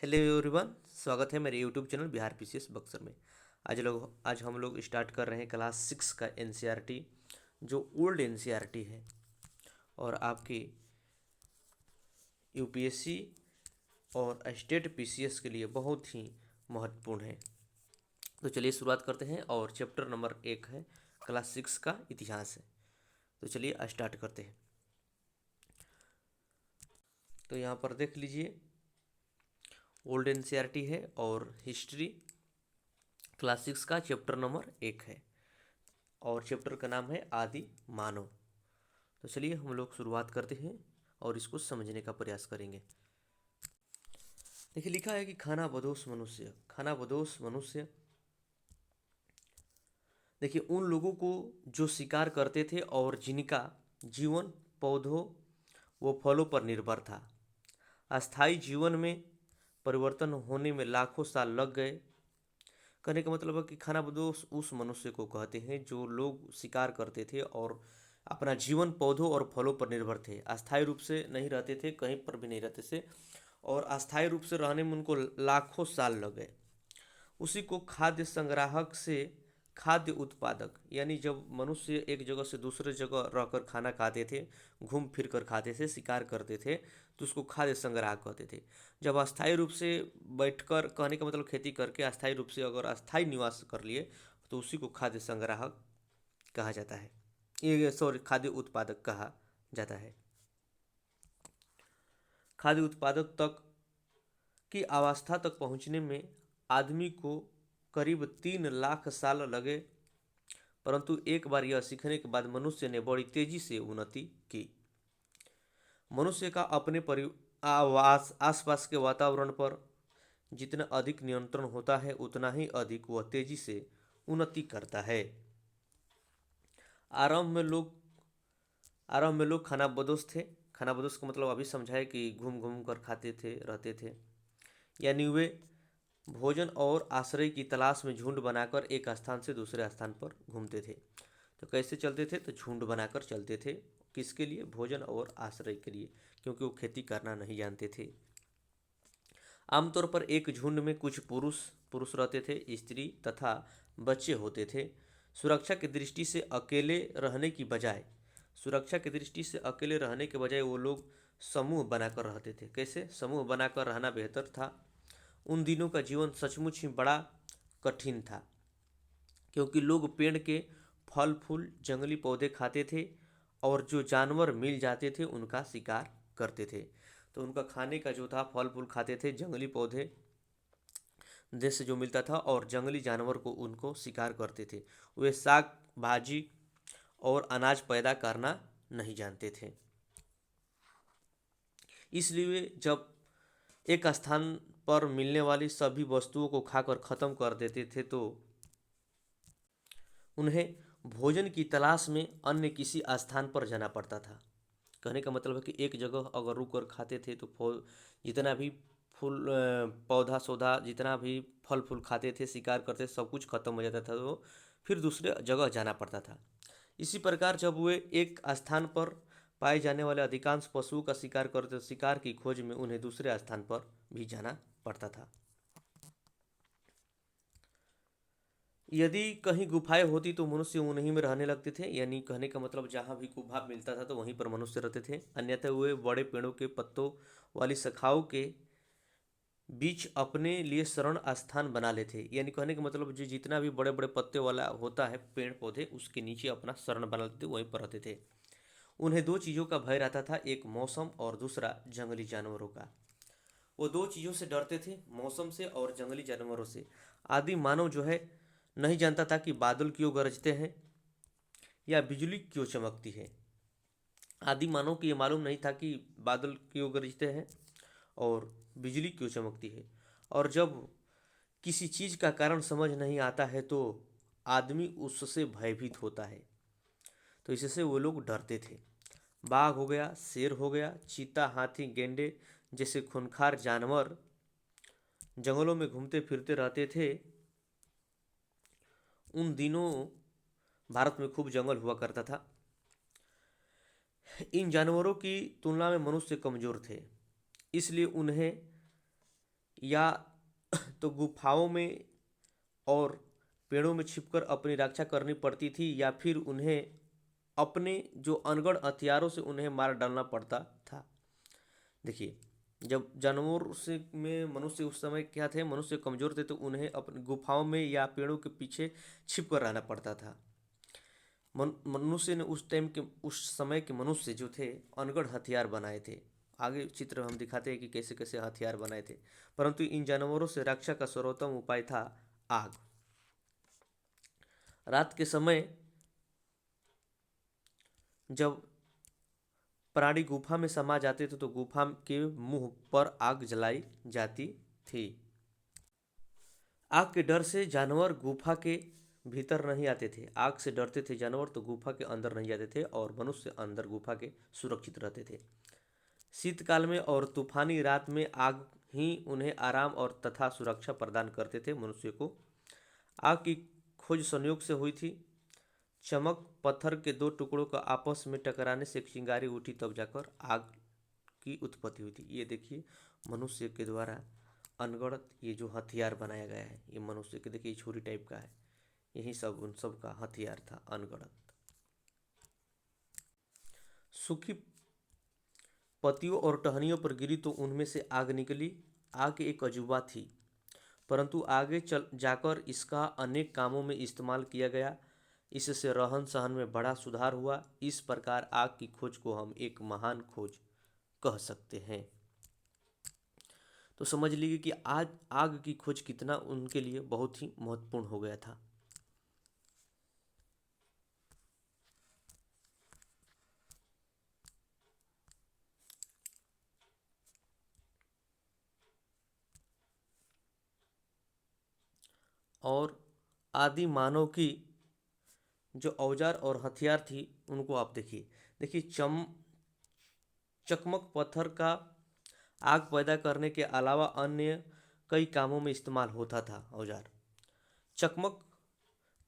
Hello everyone, स्वागत है मेरे YouTube channel Bihar PCS Buxar में। आज हम लोग स्टार्ट कर रहे हैं क्लास 6 का एनसीईआरटी, जो ओल्ड एनसीईआरटी है और आपकी यूपीएससी और स्टेट पीसीएस के लिए बहुत ही महत्वपूर्ण है। तो चलिए शुरुआत करते हैं और चैप्टर नंबर 1 है क्लास 6 का इतिहास है। तो चलिए स्टार्ट करते हैं। तो यहाँ पर देख लीजिए, ओल्ड एनसीईआरटी है और हिस्ट्री क्लास 6 का चैप्टर नंबर 1 है और चैप्टर का नाम है आदि मानव। तो चलिए हम लोग शुरुआत करते हैं और इसको समझने का प्रयास करेंगे। देखिए, लिखा है कि खानाबदोश मनुष्य। खानाबदोश मनुष्य, देखिए उन लोगों को जो शिकार करते थे और जिनका जीवन पौधों व फलों पर निर्भर था। अस्थायी जीवन में परिवर्तन होने में लाखों साल लग गए। कहने का मतलब है कि खानाबदोश उस मनुष्य को कहते हैं जो लोग शिकार करते थे और अपना जीवन पौधों और फलों पर निर्भर थे। अस्थायी रूप से नहीं रहते थे, कहीं पर भी नहीं रहते थे और अस्थायी रूप से रहने में उनको लाखों साल लग गए। उसी को खाद्य संग्राहक से खाद्य उत्पादक, यानी जब मनुष्य एक जगह से दूसरे जगह रहकर खाना खाते थे, घूम फिर कर खाते थे, शिकार करते थे, तो उसको खाद्य संग्राहक कहते थे। जब अस्थायी रूप से बैठकर, कहने का मतलब खेती करके अस्थायी रूप से अगर अस्थायी निवास कर लिए तो उसी को खाद्य संग्राहक कहा जाता है, ये सॉरी खाद्य उत्पादक कहा जाता है। खाद्य उत्पादक तक की अवस्था तक पहुंचने में आदमी को करीब 3 लाख साल लगे, परंतु एक बार यह सीखने के बाद मनुष्य ने बड़ी तेजी से उन्नति की। मनुष्य का अपने आसपास के वातावरण पर जितना अधिक नियंत्रण होता है उतना ही अधिक वह तेजी से उन्नति करता है। आरंभ में लोग आरंभ में लोग खानाबदोश थे। खानाबदोश का मतलब अभी समझाए कि घूम घूम कर खाते थे, रहते थे, यानी वे भोजन और आश्रय की तलाश में झुंड बनाकर एक स्थान से दूसरे स्थान पर घूमते थे। तो कैसे चलते थे? तो झुंड बनाकर चलते थे। किसके लिए? भोजन और आश्रय के लिए, क्योंकि वो खेती करना नहीं जानते थे। आमतौर पर एक झुंड में कुछ पुरुष पुरुष रहते थे, स्त्री तथा बच्चे होते थे। सुरक्षा की दृष्टि से अकेले रहने की बजाय सुरक्षा की दृष्टि से अकेले रहने के बजाय वो लोग समूह बनाकर रहते थे। कैसे? समूह बनाकर रहना बेहतर था। उन दिनों का जीवन सचमुच ही बड़ा कठिन था, क्योंकि लोग पेड़ के फल फूल, जंगली पौधे खाते थे और जो जानवर मिल जाते थे उनका शिकार करते थे। तो उनका खाने का जो था, फल फूल खाते थे, जंगली पौधे देश से जो मिलता था और जंगली जानवर को उनको शिकार करते थे। वे साग भाजी और अनाज पैदा करना नहीं जानते थे। इसलिए वे जब एक स्थान पर मिलने वाली सभी वस्तुओं को खाकर खत्म कर देते थे तो उन्हें भोजन की तलाश में अन्य किसी स्थान पर जाना पड़ता था। कहने का मतलब है कि एक जगह अगर रुक कर खाते थे तो जितना भी फूल पौधा सौधा, जितना भी फल फूल खाते थे, शिकार करते थे, सब कुछ खत्म हो जाता था, तो फिर दूसरे जगह जाना पड़ता था। इसी प्रकार जब वे एक स्थान पर पाए जाने वाले अधिकांश पशुओं का शिकार करते, शिकार की खोज में उन्हें दूसरे स्थान पर भी जाना पड़ता था। यदि कहीं गुफाएं होती तो मनुष्य उन्हीं में रहने लगते थे, यानी कहने का मतलब जहाँ भी गुफा मिलता था तो वहीं पर मनुष्य रहते थे। अन्यथा वे बड़े पेड़ों के पत्तों वाली शाखाओं के बीच अपने लिए शरण स्थान बना लेते, यानी कहने का मतलब जो जितना भी बड़े बड़े पत्ते वाला होता है पेड़ पौधे, उसके नीचे अपना शरण बना लेते, वहीं पर रहते थे। उन्हें दो चीज़ों का भय रहता था, एक मौसम और दूसरा जंगली जानवरों का। वो दो चीज़ों से डरते थे, मौसम से और जंगली जानवरों से। आदि मानव जो है नहीं जानता था कि बादल क्यों गरजते हैं या बिजली क्यों चमकती है। आदि मानव को ये मालूम नहीं था कि बादल क्यों गरजते हैं और बिजली क्यों चमकती है। और जब किसी चीज़ का कारण समझ नहीं आता है तो आदमी उससे भयभीत होता है, तो इससे वो लोग डरते थे। बाघ हो गया, शेर हो गया, चीता, हाथी, गेंडे जैसे खूंखार जानवर जंगलों में घूमते फिरते रहते थे। उन दिनों भारत में खूब जंगल हुआ करता था। इन जानवरों की तुलना में मनुष्य कमज़ोर थे, इसलिए उन्हें या तो गुफाओं में और पेड़ों में छिपकर अपनी रक्षा करनी पड़ती थी, या फिर उन्हें अपने जो अनगढ़ हथियारों से उन्हें मार डालना पड़ता था। देखिए, जब जानवर से में मनुष्य उस समय क्या थे, मनुष्य कमज़ोर थे, तो उन्हें अपनी गुफाओं में या पेड़ों के पीछे छिप कर रहना पड़ता था। मनुष्य ने उस टाइम के उस समय के मनुष्य जो थे अनगढ़ हथियार बनाए थे। आगे चित्र हम दिखाते हैं कि कैसे कैसे हथियार बनाए थे। परंतु इन जानवरों से रक्षा का सर्वोत्तम उपाय था आग। रात के समय जब प्राणी गुफा में समा जाते थे तो गुफा के मुंह पर आग जलाई जाती थी। आग के डर से जानवर गुफा के भीतर नहीं आते थे। आग से डरते थे जानवर तो गुफा के अंदर नहीं जाते थे, और मनुष्य अंदर गुफा के सुरक्षित रहते थे। शीतकाल में और तूफानी रात में आग ही उन्हें आराम और तथा सुरक्षा प्रदान करते थे। मनुष्य को आग की खोज संयोग से हुई थी। चमक पत्थर के दो टुकड़ों का आपस में टकराने से एक चिंगारी उठी, तब जाकर आग की उत्पत्ति हुई थी। ये देखिए, मनुष्य के द्वारा अनगढ़ ये जो हथियार बनाया गया है, ये मनुष्य के देखिए छुरी टाइप का है, यही सब उन सब का हथियार था अनगढ़। सूखी पत्तियों और टहनियों पर गिरी तो उनमें से आग निकली। आग एक अजूबा थी, परंतु आगे चल जाकर इसका अनेक कामों में इस्तेमाल किया गया। इससे रहन सहन में बड़ा सुधार हुआ। इस प्रकार आग की खोज को हम एक महान खोज कह सकते हैं। तो समझ लीजिए कि आज आग की खोज कितना उनके लिए बहुत ही महत्वपूर्ण हो गया था। और आदि मानव की जो औजार और हथियार थी उनको आप देखिए। देखिए, चकमक पत्थर का आग पैदा करने के अलावा अन्य कई कामों में इस्तेमाल होता था औजार। चकमक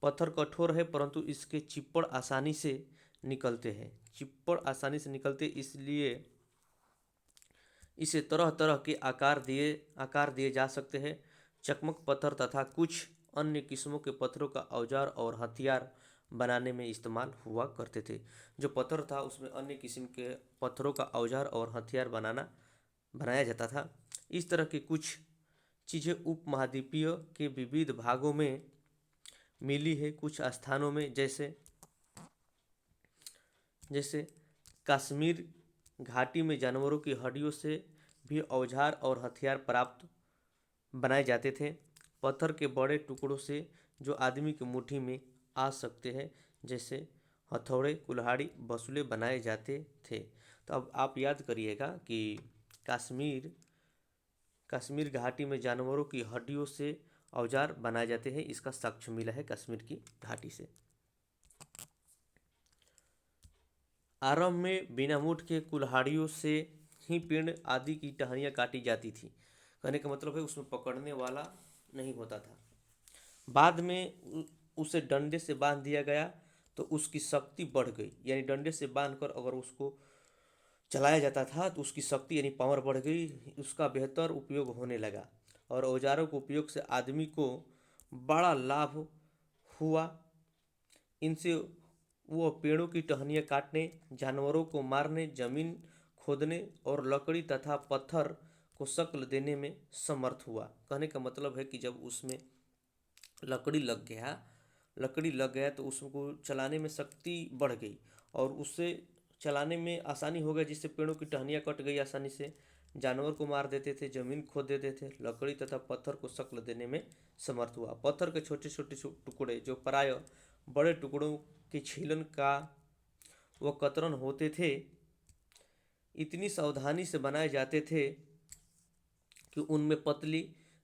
पत्थर कठोर है, परंतु इसके चिप्पड़ आसानी से निकलते हैं। चिप्पड़ आसानी से निकलते इसलिए इसे तरह तरह के आकार दिए जा सकते हैं। चकमक पत्थर तथा कुछ अन्य किस्मों के पत्थरों का औजार और हथियार बनाने में इस्तेमाल हुआ करते थे। जो पत्थर था उसमें अन्य किस्म के पत्थरों का औजार और हथियार बनाया जाता था। इस तरह की कुछ चीज़ें उपमहाद्वीपीय के विविध भागों में मिली है। कुछ स्थानों में जैसे जैसे कश्मीर घाटी में जानवरों की हड्डियों से भी औजार और हथियार प्राप्त बनाए जाते थे। पत्थर के बड़े टुकड़ों से जो आदमी की मुट्ठी में आ सकते हैं, जैसे हथौड़े, कुल्हाड़ी, बसुले बनाए जाते थे। तो अब आप याद करिएगा कि कश्मीर कश्मीर घाटी में जानवरों की हड्डियों से औजार बनाए जाते हैं। इसका साक्ष्य मिला है कश्मीर की घाटी से। आरंभ में बिना मूठ के कुल्हाड़ियों से ही पेड़ आदि की टहनियाँ काटी जाती थी। कहने का मतलब है उसमें पकड़ने वाला नहीं होता था। बाद में उसे डंडे से बांध दिया गया तो उसकी शक्ति बढ़ गई। यानी डंडे से बांधकर अगर उसको चलाया जाता था तो उसकी शक्ति यानी पावर बढ़ गई, उसका बेहतर उपयोग होने लगा और औजारों के उपयोग से आदमी को बड़ा लाभ हुआ। इनसे वो पेड़ों की टहनियाँ काटने, जानवरों को मारने, जमीन खोदने और लकड़ी तथा पत्थर को शक्ल देने में समर्थ हुआ। कहने का मतलब है कि जब उसमें लकड़ी लग गया तो उसको चलाने में शक्ति बढ़ गई और उससे चलाने में आसानी हो गई, जिससे पेड़ों की टहनियाँ कट गई आसानी से। जानवर को मार देते थे, जमीन खोद देते थे, लकड़ी तथा पत्थर को शक्ल देने में समर्थ हुआ। पत्थर के छोटे छोटे टुकड़े जो प्राय बड़े टुकड़ों के छीलन का व कतरन होते थे, इतनी सावधानी से बनाए जाते थे कि उनमें पतली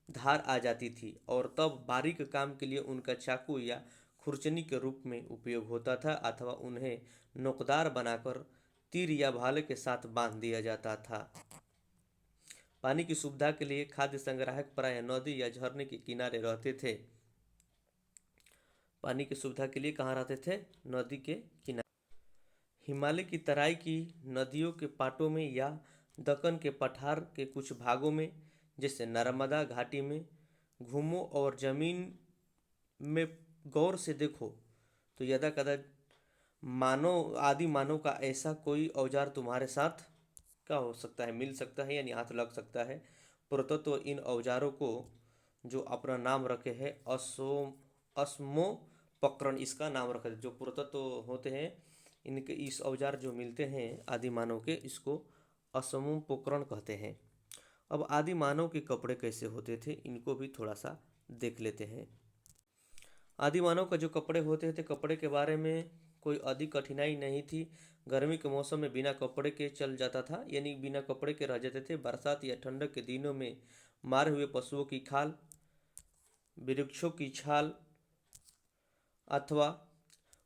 धार आ जाती थी और तब बारीक काम के लिए उनका चाकू या खुरचनी के रूप में उपयोग होता था, अथवा उन्हें नोकदार बनाकर तीर या भाले के साथ बांध दिया जाता था। पानी की सुविधा के लिए खाद्य संग्राहक प्राय नदी या झरने के किनारे रहते थे। पानी की सुविधा के लिए कहाँ रहते थे? नदी के किनारे। हिमालय की तराई की नदियों के पाटों में या दक्कन के पठार के कुछ भागों में जैसे नर्मदा घाटी में घूमो और जमीन में गौर से देखो तो यदा कदा मानव आदि मानव का ऐसा कोई औजार तुम्हारे साथ क्या हो सकता है, मिल सकता है, यानी हाथ लग सकता है। पुरातत्व इन औजारों को जो अपना नाम रखे हैं अस्मोपकरण, इसका नाम रखे जो पुरातत्व होते हैं इनके इस औजार जो मिलते हैं आदि मानव के, इसको असमोपकरण कहते हैं। अब आदि मानव के कपड़े कैसे होते थे इनको भी थोड़ा सा देख लेते हैं। आदि मानव का जो कपड़े होते थे, कपड़े के बारे में कोई अधिक कठिनाई नहीं थी। गर्मी के मौसम में बिना कपड़े के चल जाता था, यानी बिना कपड़े के रह जाते थे। बरसात या ठंडक के दिनों में मारे हुए पशुओं की खाल, वृक्षों की छाल अथवा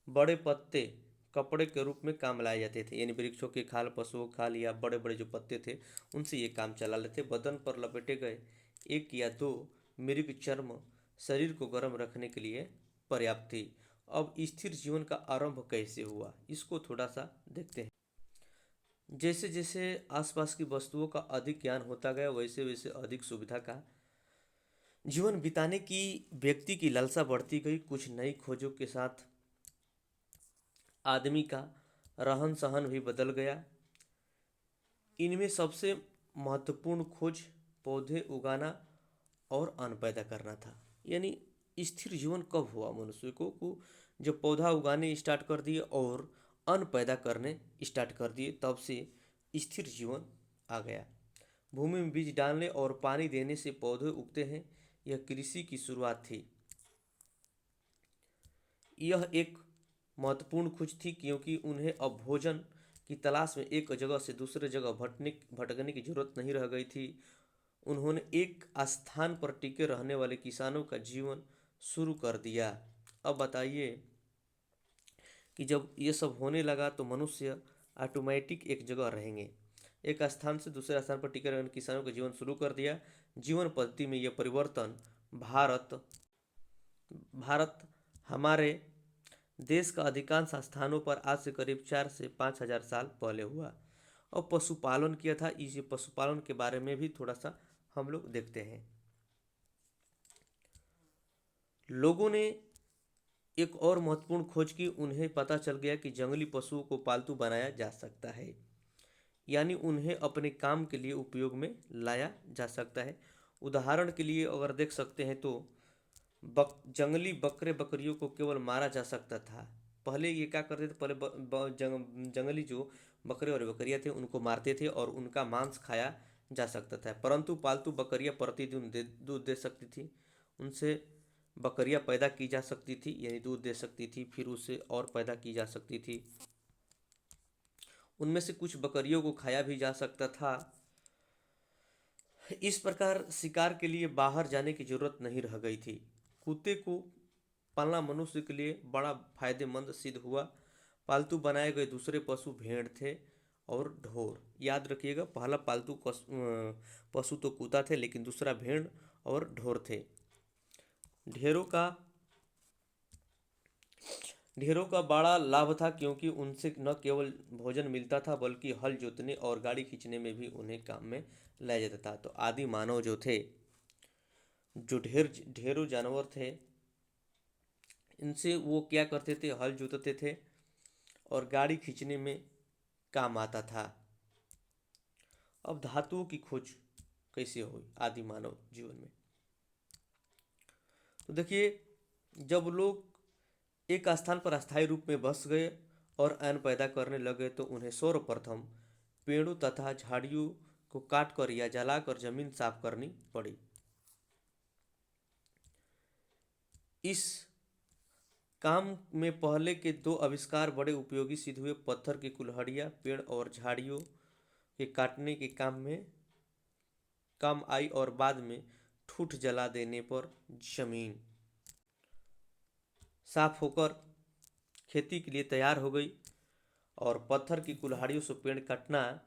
बड़े पत्ते कपड़े के रूप में काम लाए जाते थे। यानी वृक्षों की खाल, पशुओं की खाल या बड़े बड़े जो पत्ते थे उनसे ये काम चला लेते। बदन पर लपेटे गए एक या दो मृग चर्म शरीर को गर्म रखने के लिए पर्याप्त थी। अब स्थिर जीवन का आरंभ कैसे हुआ इसको थोड़ा सा देखते हैं। जैसे जैसे आसपास की वस्तुओं का अधिक ज्ञान होता गया वैसे वैसे अधिक सुविधा का जीवन बिताने की व्यक्ति की लालसा बढ़ती गई। कुछ नई खोजों के साथ आदमी का रहन सहन भी बदल गया। इनमें सबसे महत्वपूर्ण खोज पौधे उगाना और अन्न पैदा करना था। यानी स्थिर जीवन कब हुआ मनुष्य को जब पौधा उगाने स्टार्ट कर दिए और अन्न पैदा करने स्टार्ट कर दिए, तब से स्थिर जीवन आ गया। भूमि में बीज डालने और पानी देने से पौधे उगते हैं, यह कृषि की शुरुआत थी। यह एक महत्वपूर्ण खोज थी क्योंकि उन्हें अब भोजन की तलाश में एक जगह से दूसरे जगह भटकने की जरूरत नहीं रह गई थी। उन्होंने एक स्थान पर टिके रहने वाले किसानों का जीवन शुरू कर दिया। अब बताइए कि जब ये सब होने लगा तो मनुष्य ऑटोमेटिक एक जगह रहेंगे। एक स्थान से दूसरे स्थान पर टिके रहने किसानों का जीवन शुरू कर दिया। जीवन पद्धति में यह परिवर्तन भारत भारत हमारे देश का अधिकांश स्थानों पर आज से करीब 4 से 5 हजार साल पहले हुआ। और पशुपालन किया था। इस पशुपालन के बारे में भी थोड़ा सा हम लोग देखते हैं। लोगों ने एक और महत्वपूर्ण खोज की। उन्हें पता चल गया कि जंगली पशुओं को पालतू बनाया जा सकता है, यानी उन्हें अपने काम के लिए उपयोग में लाया जा सकता है। उदाहरण के लिए अगर देख सकते हैं तो जंगली बकरे बकरियों को केवल मारा जा सकता था। पहले ये क्या करते थे, पहले जंगली जो बकरे और बकरियां थे उनको मारते थे और उनका मांस खाया जा सकता था। परंतु पालतू बकरियां प्रतिदिन दूध दे सकती थी, उनसे बकरियां पैदा की जा सकती थी, यानी दूध दे सकती थी, फिर उसे और पैदा की जा सकती थी। उनमें से कुछ बकरियों को खाया भी जा सकता था। इस प्रकार शिकार के लिए बाहर जाने की जरूरत नहीं रह गई थी। कुत्ते को पालना मनुष्य के लिए बड़ा फायदेमंद सिद्ध हुआ। पालतू बनाए गए दूसरे पशु भेड़ थे और ढोर। याद रखिएगा, पहला पालतू पशु तो कुत्ता थे, लेकिन दूसरा भेड़ और ढोर थे। ढेरों का बड़ा लाभ था क्योंकि उनसे न केवल भोजन मिलता था बल्कि हल जोतने और गाड़ी खींचने में भी उन्हें काम में लाया जाता था। तो आदि मानव जो थे, जो ढेरों जानवर थे, इनसे वो क्या करते थे, हल जोतते थे और गाड़ी खींचने में काम आता था। अब धातुओं की खोज कैसे हुई आदि मानव जीवन में, तो देखिए, जब लोग एक स्थान पर अस्थायी रूप में बस गए और अन्न पैदा करने लगे तो उन्हें सर्वप्रथम पेड़ों तथा झाड़ियों को काटकर या जलाकर जमीन साफ करनी पड़ी। इस काम में पहले के दो आविष्कार बड़े उपयोगी सिद्ध हुए। पत्थर की कुल्हाड़ियाँ पेड़ और झाड़ियों के काटने के काम आई और बाद में ठूठ जला देने पर जमीन साफ होकर खेती के लिए तैयार हो गई। और पत्थर की कुल्हाड़ियों से पेड़ काटना